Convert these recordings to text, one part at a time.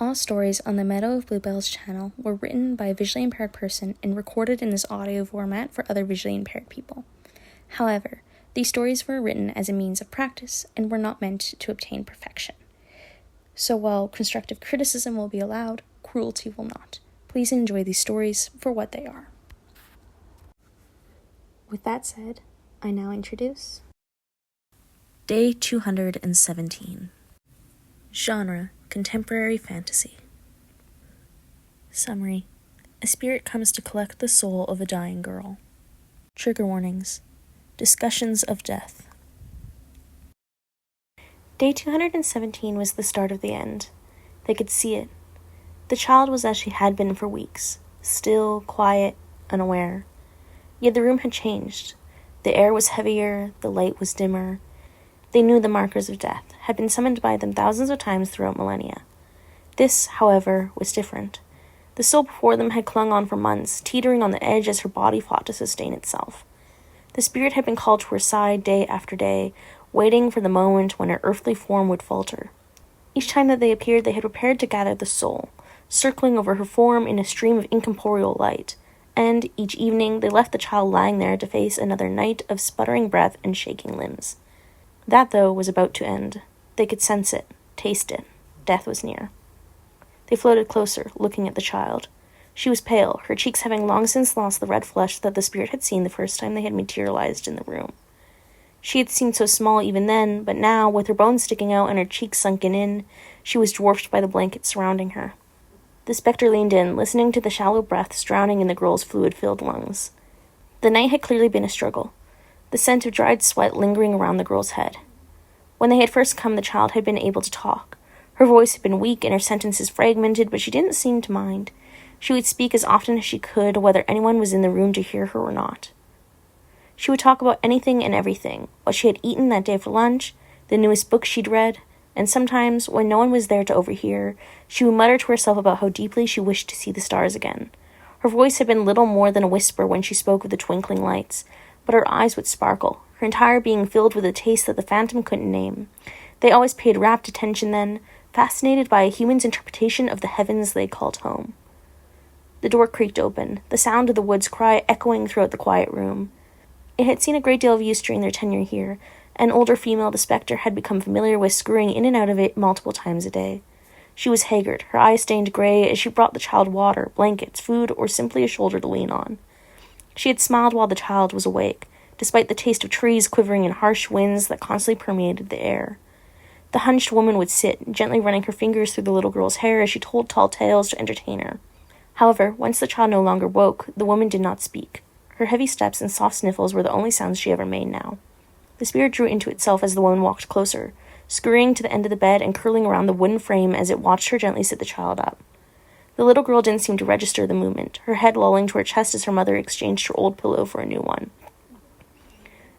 All stories on the Meadow of Bluebells channel were written by a visually impaired person and recorded in this audio format for other visually impaired people. However, these stories were written as a means of practice and were not meant to obtain perfection. So while constructive criticism will be allowed, cruelty will not. Please enjoy these stories for what they are. With that said, I now introduce Day 217. Genre: Contemporary Fantasy. Summary: a spirit comes to collect the soul of a dying girl. Trigger warnings: discussions of death. Day 217 was the start of the end. They could see it. The child was as she had been for weeks, still, quiet, unaware. Yet the room had changed. The air was heavier, the light was dimmer. They knew the markers of death had been summoned by them thousands of times throughout millennia. This, however, was different. The soul before them had clung on for months, teetering on the edge as her body fought to sustain itself. The spirit had been called to her side day after day, waiting for the moment when her earthly form would falter. Each time that they appeared, they had prepared to gather the soul, circling over her form in a stream of incorporeal light, and each evening they left the child lying there to face another night of sputtering breath and shaking limbs. That, though, was about to end. They could sense it, taste it. Death was near. They floated closer, looking at the child. She was pale, her cheeks having long since lost the red flush that the spirit had seen the first time they had materialized in the room. She had seemed so small even then, but now, with her bones sticking out and her cheeks sunken in, she was dwarfed by the blanket surrounding her. The spectre leaned in, listening to the shallow breaths drowning in the girl's fluid-filled lungs. The night had clearly been a struggle, the scent of dried sweat lingering around the girl's head. When they had first come, the child had been able to talk. Her voice had been weak and her sentences fragmented, but she didn't seem to mind. She would speak as often as she could, whether anyone was in the room to hear her or not. She would talk about anything and everything, what she had eaten that day for lunch, the newest book she'd read, and sometimes, when no one was there to overhear, she would mutter to herself about how deeply she wished to see the stars again. Her voice had been little more than a whisper when she spoke of the twinkling lights, but her eyes would sparkle, her entire being filled with a taste that the phantom couldn't name. They always paid rapt attention then, fascinated by a human's interpretation of the heavens they called home. The door creaked open, the sound of the wood's cry echoing throughout the quiet room. It had seen a great deal of use during their tenure here. An older female, the spectre, had become familiar with scurrying in and out of it multiple times a day. She was haggard, her eyes stained gray as she brought the child water, blankets, food, or simply a shoulder to lean on. She had smiled while the child was awake, despite the taste of trees quivering in harsh winds that constantly permeated the air. The hunched woman would sit, gently running her fingers through the little girl's hair as she told tall tales to entertain her. However, once the child no longer woke, the woman did not speak. Her heavy steps and soft sniffles were the only sounds she ever made now. The spirit drew into itself as the woman walked closer, scurrying to the end of the bed and curling around the wooden frame as it watched her gently sit the child up. The little girl didn't seem to register the movement, her head lolling to her chest as her mother exchanged her old pillow for a new one.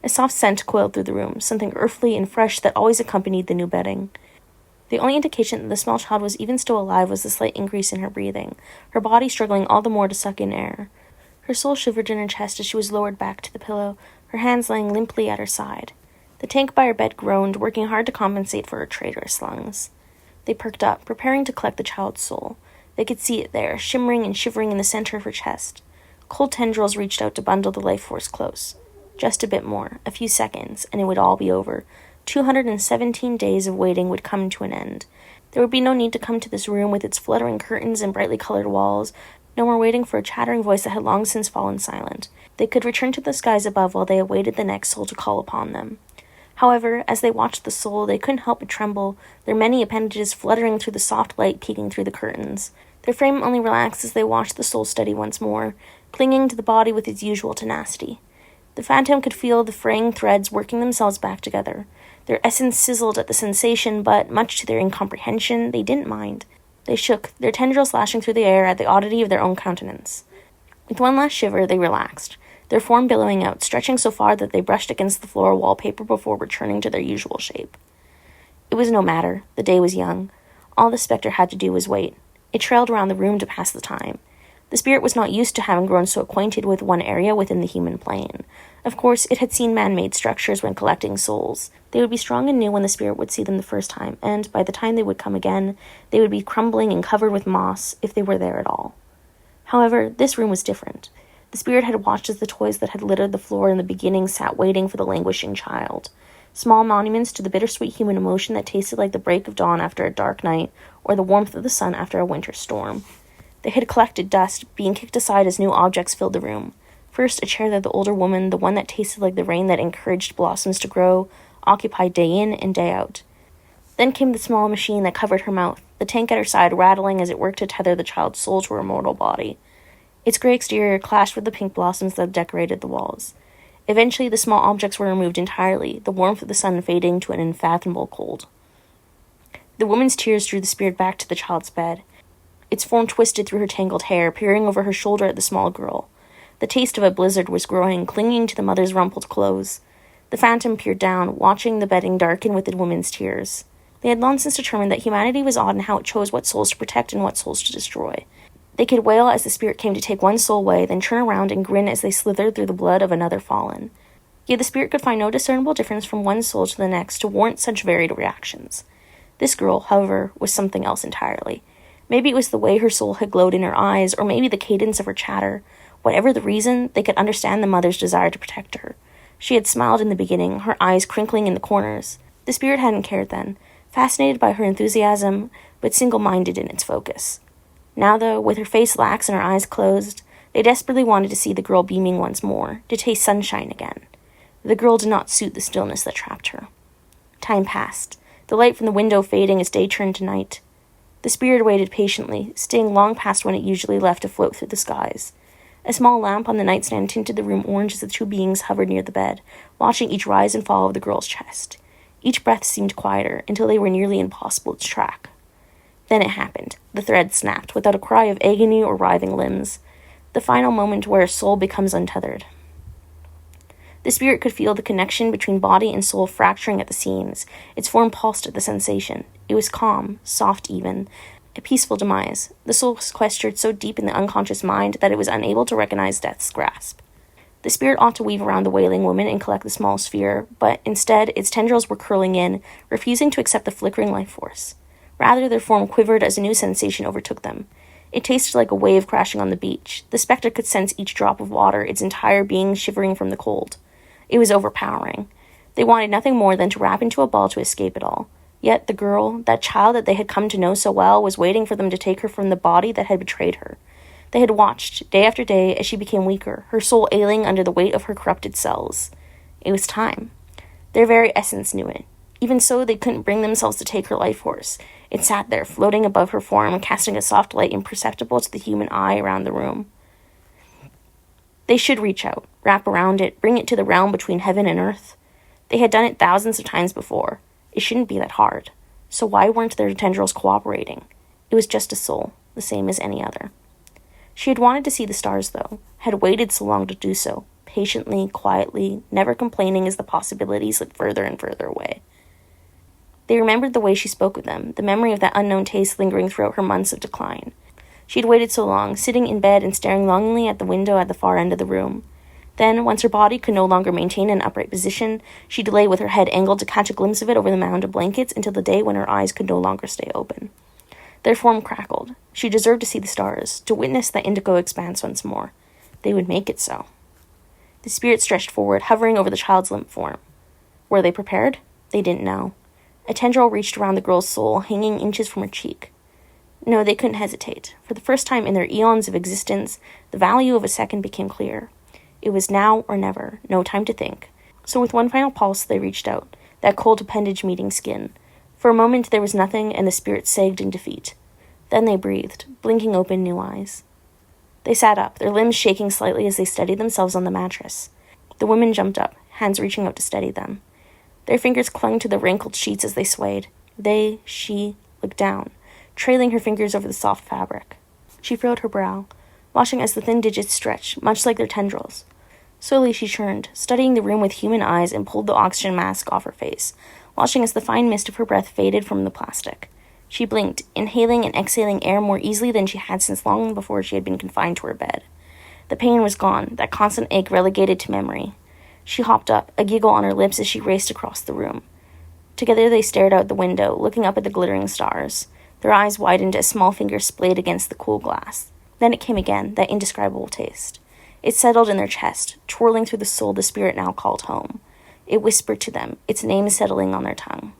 A soft scent coiled through the room, something earthly and fresh that always accompanied the new bedding. The only indication that the small child was even still alive was the slight increase in her breathing, her body struggling all the more to suck in air. Her soul shivered in her chest as she was lowered back to the pillow, her hands laying limply at her side. The tank by her bed groaned, working hard to compensate for her traitorous lungs. They perked up, preparing to collect the child's soul. They could see it there, shimmering and shivering in the center of her chest. Cold tendrils reached out to bundle the life force close. Just a bit more, a few seconds, and it would all be over. 217 days of waiting would come to an end. There would be no need to come to this room with its fluttering curtains and brightly colored walls, no more waiting for a chattering voice that had long since fallen silent. They could return to the skies above while they awaited the next soul to call upon them. However, as they watched the soul, they couldn't help but tremble, their many appendages fluttering through the soft light peeking through the curtains. Their frame only relaxed as they watched the soul steady once more, clinging to the body with its usual tenacity. The phantom could feel the fraying threads working themselves back together. Their essence sizzled at the sensation, but, much to their incomprehension, they didn't mind. They shook, their tendrils lashing through the air at the oddity of their own countenance. With one last shiver, they relaxed, their form billowing out, stretching so far that they brushed against the floor wallpaper before returning to their usual shape. It was no matter. The day was young. All the spectre had to do was wait. It trailed around the room to pass the time. The spirit was not used to having grown so acquainted with one area within the human plane. Of course, it had seen man-made structures when collecting souls. They would be strong and new when the spirit would see them the first time, and by the time they would come again, they would be crumbling and covered with moss, if they were there at all. However, this room was different. The spirit had watched as the toys that had littered the floor in the beginning sat waiting for the languishing child. Small monuments to the bittersweet human emotion that tasted like the break of dawn after a dark night, or the warmth of the sun after a winter storm. They had collected dust, being kicked aside as new objects filled the room. First, a chair that the older woman, the one that tasted like the rain that encouraged blossoms to grow, occupied day in and day out. Then came the small machine that covered her mouth, the tank at her side rattling as it worked to tether the child's soul to her mortal body. Its gray exterior clashed with the pink blossoms that decorated the walls. Eventually, the small objects were removed entirely, the warmth of the sun fading to an unfathomable cold. The woman's tears drew the spirit back to the child's bed. Its form twisted through her tangled hair, peering over her shoulder at the small girl. The taste of a blizzard was growing, clinging to the mother's rumpled clothes. The phantom peered down, watching the bedding darken with the woman's tears. They had long since determined that humanity was odd in how it chose what souls to protect and what souls to destroy. They could wail as the spirit came to take one soul away, then turn around and grin as they slithered through the blood of another fallen. Yet the spirit could find no discernible difference from one soul to the next to warrant such varied reactions. This girl, however, was something else entirely. Maybe it was the way her soul had glowed in her eyes, or maybe the cadence of her chatter. Whatever the reason, they could understand the mother's desire to protect her. She had smiled in the beginning, her eyes crinkling in the corners. The spirit hadn't cared then, fascinated by her enthusiasm, but single-minded in its focus. Now, though, with her face lax and her eyes closed, they desperately wanted to see the girl beaming once more, to taste sunshine again. The girl did not suit the stillness that trapped her. Time passed, the light from the window fading as day turned to night. The spirit waited patiently, staying long past when it usually left to float through the skies. A small lamp on the nightstand tinted the room orange as the two beings hovered near the bed, watching each rise and fall of the girl's chest. Each breath seemed quieter, until they were nearly impossible to track. Then it happened. The thread snapped, without a cry of agony or writhing limbs. The final moment where a soul becomes untethered. The spirit could feel the connection between body and soul fracturing at the seams. Its form pulsed at the sensation. It was calm, soft even, a peaceful demise. The soul sequestered so deep in the unconscious mind that it was unable to recognize death's grasp. The spirit ought to weave around the wailing woman and collect the small sphere, but instead its tendrils were curling in, refusing to accept the flickering life force. Rather, their form quivered as a new sensation overtook them. It tasted like a wave crashing on the beach. The spectre could sense each drop of water, its entire being shivering from the cold. It was overpowering. They wanted nothing more than to wrap into a ball to escape it all. Yet the girl, that child that they had come to know so well, was waiting for them to take her from the body that had betrayed her. They had watched, day after day, as she became weaker, her soul ailing under the weight of her corrupted cells. It was time. Their very essence knew it. Even so, they couldn't bring themselves to take her life force. It sat there, floating above her form, casting a soft light imperceptible to the human eye around the room. They should reach out, wrap around it, bring it to the realm between heaven and earth. They had done it thousands of times before. It shouldn't be that hard. So why weren't their tendrils cooperating? It was just a soul, the same as any other. She had wanted to see the stars, though, had waited so long to do so, patiently, quietly, never complaining as the possibilities slipped further and further away. They remembered the way she spoke with them, the memory of that unknown taste lingering throughout her months of decline. She had waited so long, sitting in bed and staring longingly at the window at the far end of the room. Then, once her body could no longer maintain an upright position, she'd lay with her head angled to catch a glimpse of it over the mound of blankets until the day when her eyes could no longer stay open. Their form crackled. She deserved to see the stars, to witness that indigo expanse once more. They would make it so. The spirit stretched forward, hovering over the child's limp form. Were they prepared? They didn't know. A tendril reached around the girl's soul, hanging inches from her cheek. No, they couldn't hesitate. For the first time in their eons of existence, the value of a second became clear. It was now or never, no time to think. So with one final pulse, they reached out, that cold appendage meeting skin. For a moment there was nothing, and the spirit sagged in defeat. Then they breathed, blinking open new eyes. They sat up, their limbs shaking slightly as they steadied themselves on the mattress. The women jumped up, hands reaching out to steady them. Their fingers clung to the wrinkled sheets as they swayed. She, looked down, trailing her fingers over the soft fabric. She furrowed her brow, watching as the thin digits stretched, much like their tendrils. Slowly she turned, studying the room with human eyes, and pulled the oxygen mask off her face, watching as the fine mist of her breath faded from the plastic. She blinked, inhaling and exhaling air more easily than she had since long before she had been confined to her bed. The pain was gone, that constant ache relegated to memory. She hopped up, a giggle on her lips as she raced across the room. Together they stared out the window, looking up at the glittering stars. Their eyes widened as small fingers splayed against the cool glass. Then it came again, that indescribable taste. It settled in their chest, twirling through the soul the spirit now called home. It whispered to them, its name settling on their tongue.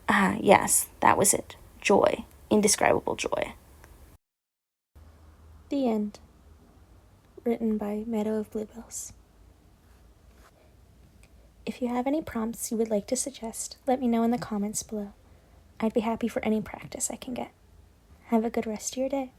Ah, yes, that was it. Joy. Indescribable joy. The end. Written by MeadowofBluebells. If you have any prompts you would like to suggest, let me know in the comments below. I'd be happy for any practice I can get. Have a good rest of your day.